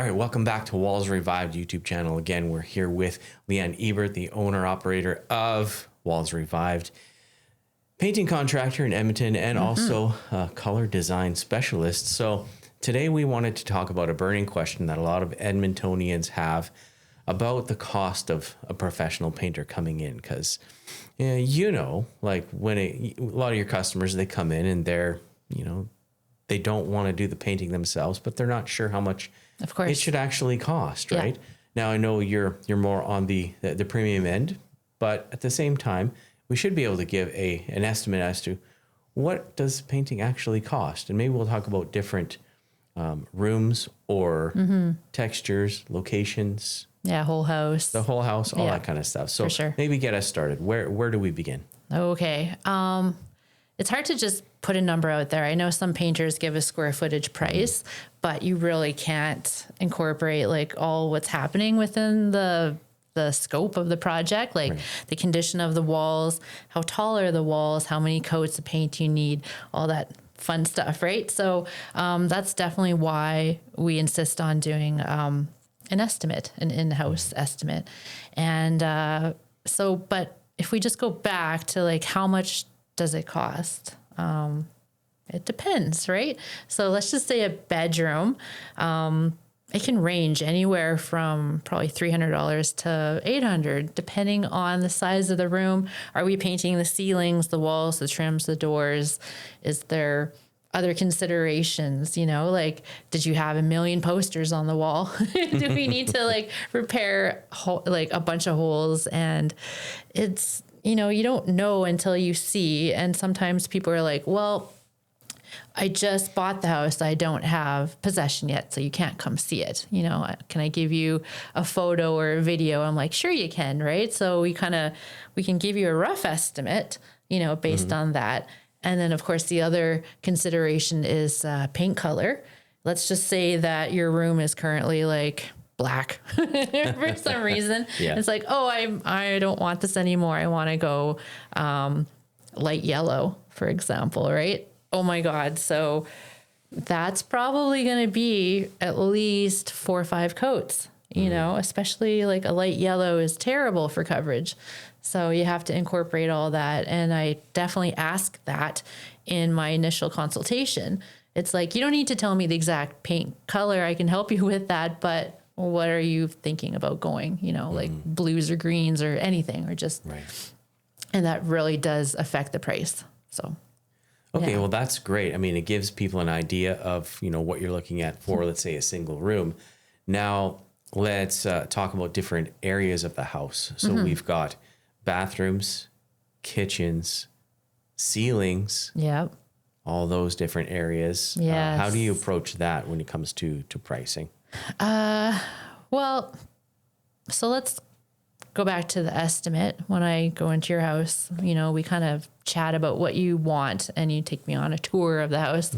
All right, welcome back to Walls Revived YouTube channel. Again, we're here with Leanne Ebert, the owner-operator of Walls Revived, painting contractor in Edmonton, and also a color design specialist. So today we wanted to talk about a burning question that a lot of Edmontonians have about the cost of a professional painter coming in. Because, like when a lot of your customers, they come in and they're, they don't want to do the painting themselves, but they're not sure how much of course it should actually cost, right? Now, I know you're more on the premium end, but at the same time, we should be able to give an estimate as to what does painting actually cost. And maybe we'll talk about different rooms or textures, locations. Yeah, whole house. The whole house, all that kind of stuff. So for sure. Maybe get us started. Where do we begin? Okay. It's hard to just put a number out there. I know some painters give a square footage price, but you really can't incorporate like all what's happening within the scope of the project, like the condition of the walls, how tall are the walls, how many coats of paint you need, all that fun stuff, right? So that's definitely why we insist on doing an estimate, an in-house estimate. And but if we just go back to like how much does it cost? It depends, right? So let's just say a bedroom, it can range anywhere from probably $300 to $800, depending on the size of the room. Are we painting the ceilings, the walls, the trims, the doors? Is there other considerations, like, did you have 1 million posters on the wall? Do we need to like repair like a bunch of holes? And it's, you don't know until you see. And sometimes people are like, well, I just bought the house. I don't have possession yet, so you can't come see it. Can I give you a photo or a video? I'm like, sure you can, right? So we can give you a rough estimate, based on that. And then of course the other consideration is paint color. Let's just say that your room is currently like black for some reason. It's like, oh, I don't want this anymore. I want to go light yellow, for example, right? Oh my God. So that's probably going to be at least 4 or 5 coats, especially like a light yellow is terrible for coverage. So you have to incorporate all that. And I definitely ask that in my initial consultation. It's like, you don't need to tell me the exact paint color. I can help you with that, but what are you thinking about going, like blues or greens or anything, or just, and that really does affect the price. So. Okay, well, that's great. I mean, it gives people an idea of, what you're looking at for, let's say, a single room. Now, let's talk about different areas of the house. So we've got bathrooms, kitchens, ceilings. Yep. All those different areas. Yes. How do you approach that when it comes to pricing? Well, so let's go back to the estimate. When I go into your house, we kind of chat about what you want and you take me on a tour of the house.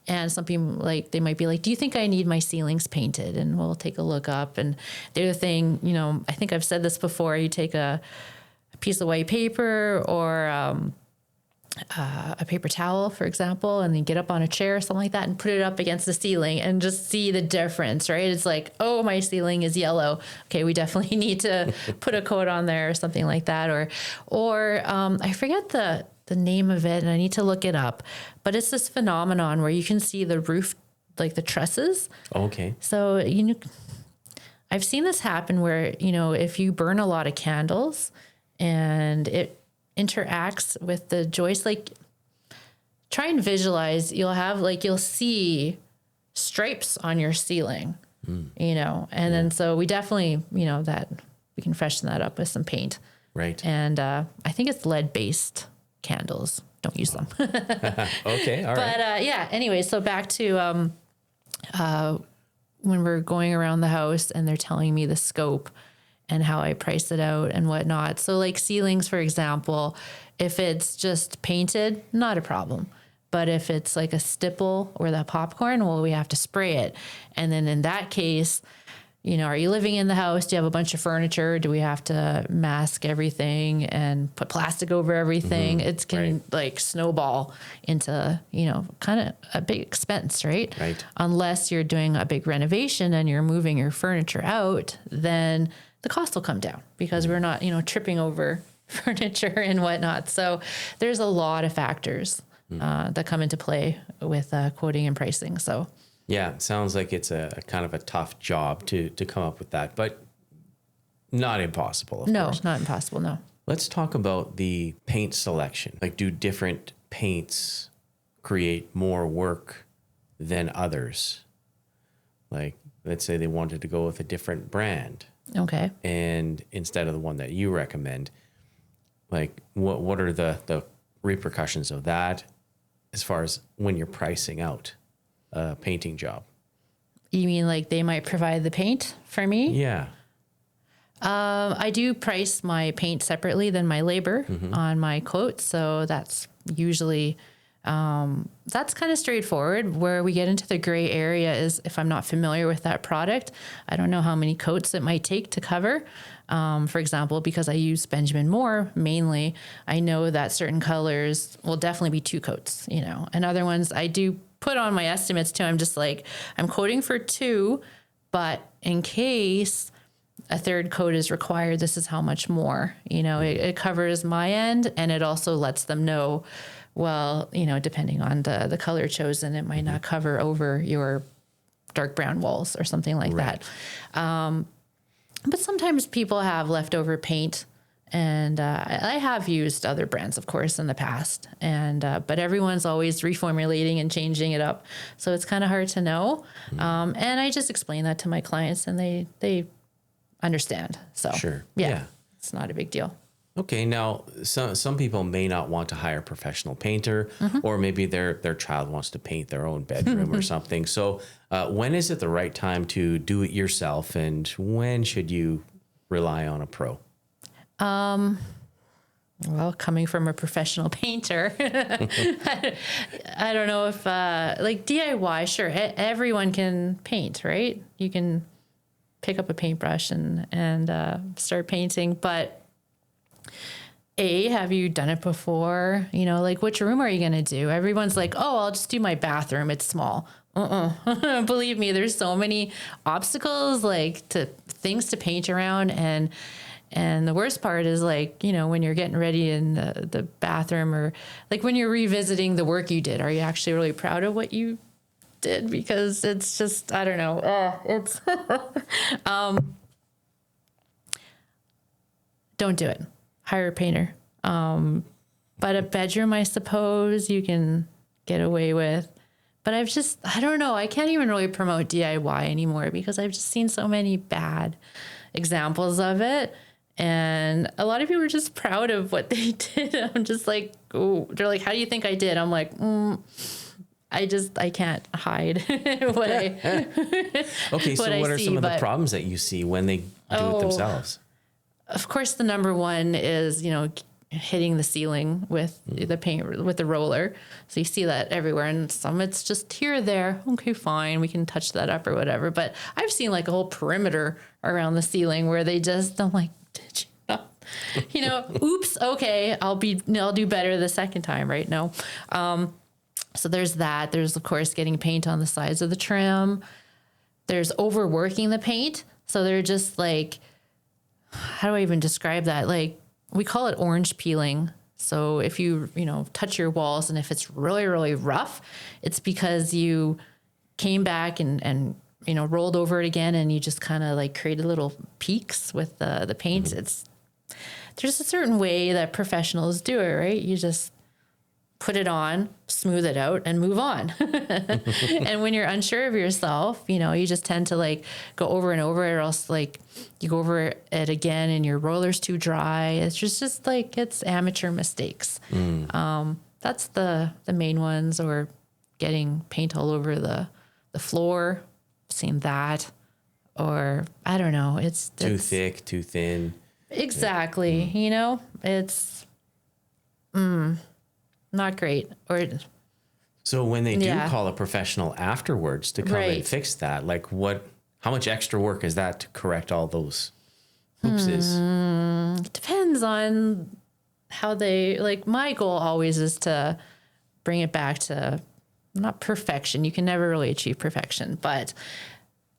And some people they might be like, do you think I need my ceilings painted? And we'll take a look up. And the other thing, I think I've said this before, you take a piece of white paper or a paper towel, for example, and then get up on a chair or something like that and put it up against the ceiling and just see the difference, right? It's like, oh, my ceiling is yellow. Okay, we definitely need to put a coat on there or something like that. Or I forget the name of it and I need to look it up, but it's this phenomenon where you can see the roof, like the trusses. Okay. So, I've seen this happen where, if you burn a lot of candles and it interacts with the joist, like try and visualize, you'll see stripes on your ceiling, and then so we definitely, that we can freshen that up with some paint. Right. And I think it's lead-based candles. Don't use them. Okay. All right. But anyway, so back to when we're going around the house and they're telling me the scope and how I price it out and whatnot. So like ceilings, for example, if it's just painted, not a problem. But if it's like a stipple or the popcorn, well, we have to spray it. And then in that case, are you living in the house? Do you have a bunch of furniture? Do we have to mask everything and put plastic over everything? It can like snowball into, kind of a big expense, right? Right. Unless you're doing a big renovation and you're moving your furniture out, then the cost will come down because we're not, tripping over furniture and whatnot. So there's a lot of factors that come into play with quoting and pricing. So yeah, it sounds like it's a kind of a tough job to come up with that, but not impossible. Of course. Not impossible. No. Let's talk about the paint selection. Like, do different paints create more work than others? Like, let's say they wanted to go with a different brand. Okay. And instead of the one that you recommend, like what are the repercussions of that as far as when you're pricing out a painting job? You mean like they might provide the paint for me? Yeah. I do price my paint separately than my labor on my quote. So that's usually, that's kind of straightforward. Where we get into the gray area is if I'm not familiar with that product, I don't know how many coats it might take to cover. For example, because I use Benjamin Moore mainly, I know that certain colors will definitely be 2 coats, and other ones I do put on my estimates too. I'm just like, I'm quoting for 2, but in case a 3rd coat is required, this is how much more, it covers my end, and it also lets them know, well, depending on the color chosen, it might not cover over your dark brown walls or something like that. But sometimes people have leftover paint, and I have used other brands, of course, in the past, and but everyone's always reformulating and changing it up, so it's kind of hard to know. And I just explain that to my clients, and they understand. So Sure. yeah, it's not a big deal. Okay. Now, some people may not want to hire a professional painter, or maybe their child wants to paint their own bedroom or something. So when is it the right time to do it yourself, and when should you rely on a pro? Well, coming from a professional painter, I don't know if like DIY, sure, everyone can paint, right? You can pick up a paintbrush and start painting, but have you done it before? Like, which room are you going to do? Everyone's like, oh, I'll just do my bathroom. It's small. Believe me, there's so many obstacles, like to things to paint around. And the worst part is like, when you're getting ready in the bathroom, or like when you're revisiting the work you did, are you actually really proud of what you did? Because it's just, I don't know. It's, don't do it. Hire a painter. But a bedroom, I suppose you can get away with. But I don't know. I can't even really promote DIY anymore because I've just seen so many bad examples of it. And a lot of people are just proud of what they did. I'm just like, oh, they're like, how do you think I did? I'm like, I can't hide what I. Okay, so what are some of the problems that you see when they do it themselves? Of course, the number one is, hitting the ceiling with the paint, with the roller. So you see that everywhere, and some it's just here or there. Okay, fine, we can touch that up or whatever. But I've seen like a whole perimeter around the ceiling where I'm like, did you not? Oops, okay, I'll do better the second time, right? No. So there's that. There's, of course, getting paint on the sides of the trim. There's overworking the paint. So they're just like, how do I even describe that? Like, we call it orange peeling. So if you touch your walls, and if it's really, really rough, it's because you came back and rolled over it again, and you just kind of like created little peaks with the paint. There's a certain way that professionals do it, right? You just put it on, smooth it out, and move on. And when you're unsure of yourself, you just tend to like go over and over it, or else like you go over it again and your roller's too dry. It's just like, it's amateur mistakes. That's the main ones, or getting paint all over the floor. Seen that, or I don't know. It's too thick, too thin. Exactly. It's not great. So when they do call a professional afterwards to come and fix that, like how much extra work is that to correct all those hoopses? It depends on how they, like, my goal always is to bring it back to not perfection. You can never really achieve perfection, but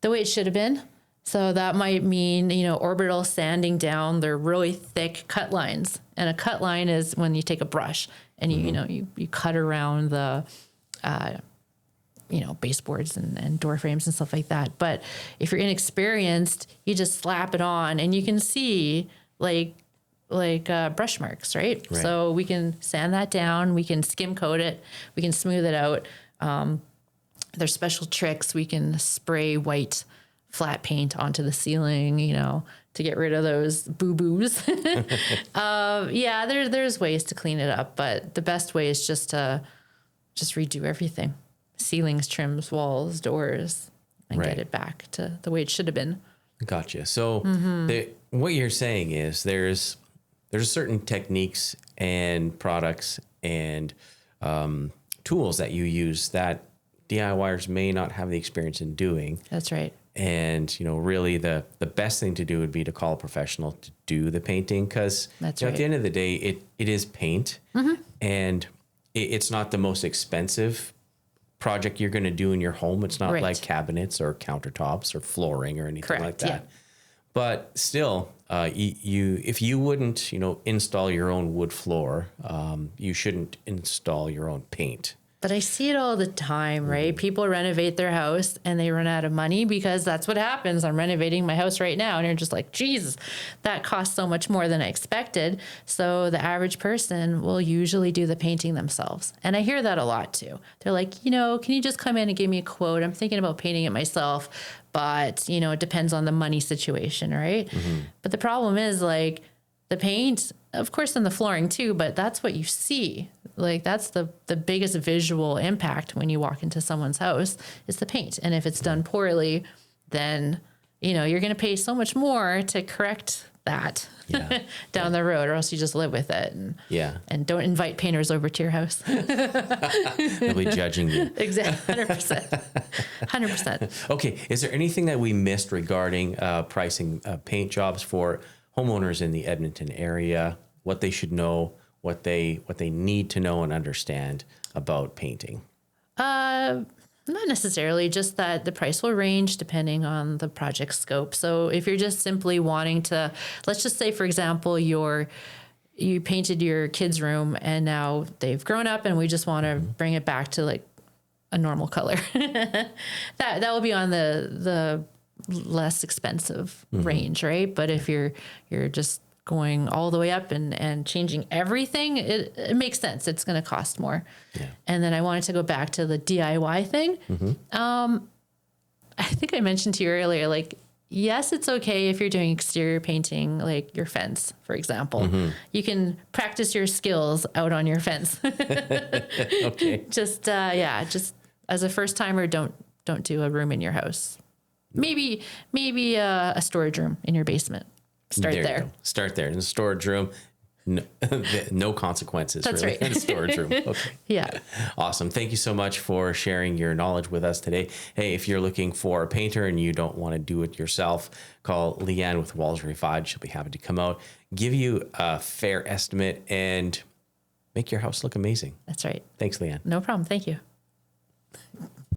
the way it should have been. So that might mean, orbital sanding down their really thick cut lines. And a cut line is when you take a brush and you cut around the, baseboards and door frames and stuff like that. But if you're inexperienced, you just slap it on and you can see like brush marks, right? So we can sand that down. We can skim coat it. We can smooth it out. There's special tricks. We can spray white flat paint onto the ceiling, to get rid of those boo-boos. There's ways to clean it up, but the best way is just to redo everything. Ceilings, trims, walls, doors, and get it back to the way it should have been. Gotcha. So what you're saying is there's certain techniques and products and tools that you use that DIYers may not have the experience in doing. That's right. And, really the best thing to do would be to call a professional to do the painting because at the end of the day, it is paint and it's not the most expensive project you're going to do in your home. It's not like cabinets or countertops or flooring or anything like that. Yeah. But still, if you wouldn't, install your own wood floor, you shouldn't install your own paint. But I see it all the time, right? People renovate their house and they run out of money because that's what happens. I'm renovating my house right now. And you're just like, Jesus, that costs so much more than I expected. So the average person will usually do the painting themselves. And I hear that a lot too. They're like, can you just come in and give me a quote? I'm thinking about painting it myself, but it depends on the money situation, right? But the problem is like the paint, of course, and the flooring too, but that's what you see. Like that's the biggest visual impact when you walk into someone's house is the paint. And if it's done poorly, then, you're going to pay so much more to correct that down the road, or else you just live with it. And don't invite painters over to your house. They'll be judging you. Exactly. 100%. 100%. Okay. Is there anything that we missed regarding pricing paint jobs for homeowners in the Edmonton area, what they should know, what they need to know and understand about painting? Not necessarily, just that the price will range depending on the project scope. So if you're just simply wanting to, let's just say, for example, you painted your kids' room and now they've grown up and we just want to bring it back to like a normal color. that will be on the less expensive range, right? But if you're just going all the way up and changing everything, it makes sense. It's going to cost more. Yeah. And then I wanted to go back to the DIY thing. I think I mentioned to you earlier, like, yes, it's okay if you're doing exterior painting, like your fence, for example. You can practice your skills out on your fence. Okay. Just as a first timer, don't do a room in your house. Maybe a storage room in your basement. Start there. Start there in the storage room. No consequences. That's really, right. in the storage room. Okay. Yeah. Awesome. Thank you so much for sharing your knowledge with us today. Hey, if you're looking for a painter and you don't want to do it yourself, call Leanne with Walls Revived. She'll be happy to come out, give you a fair estimate, and make your house look amazing. That's right. Thanks, Leanne. No problem. Thank you.